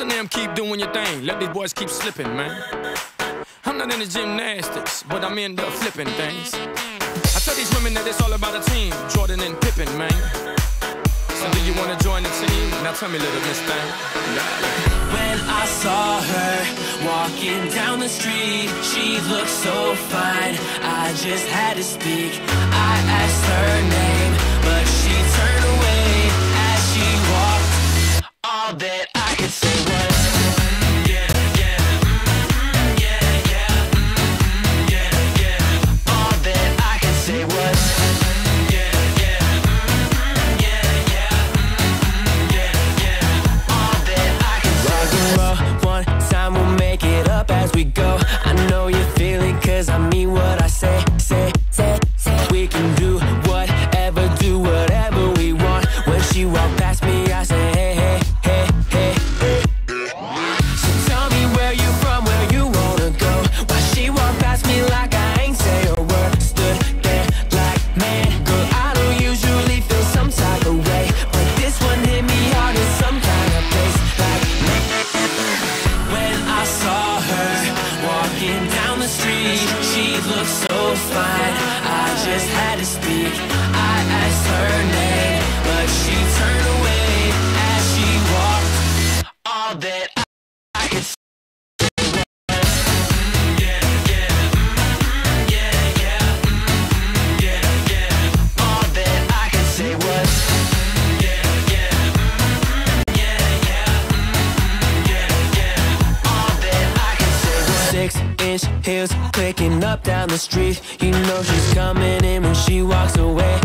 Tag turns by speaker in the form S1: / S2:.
S1: Listen to them, keep doing your thing. Let these boys keep slipping, man. I'm not into gymnastics, but I'm into flipping things. I tell these women that it's all about a team, Jordan and Pippen, man. So do you wanna join the team? Now tell me, little miss thing.
S2: When I saw her walking down the street, she looked so fine, I just had to speak. I asked her name, but she turned away as she walked. All that I could say was we go. I know you feel it, cause I mean what I say. We can do whatever we want. When she walked past me, I say, hey. So tell me where you from, where you wanna go. Why she walked past me like I ain't say a word. Stood there like, man, girl, I don't usually feel some type of way, but this one hit me hard in some kind of place. Like, when I saw her walking down the street, she looked so fine, I just had to speak. I asked her name, but she turned away as she walked. All that I could say all that I could say was 6-inch heels clicking up down the street. You know she's coming in when she walks away.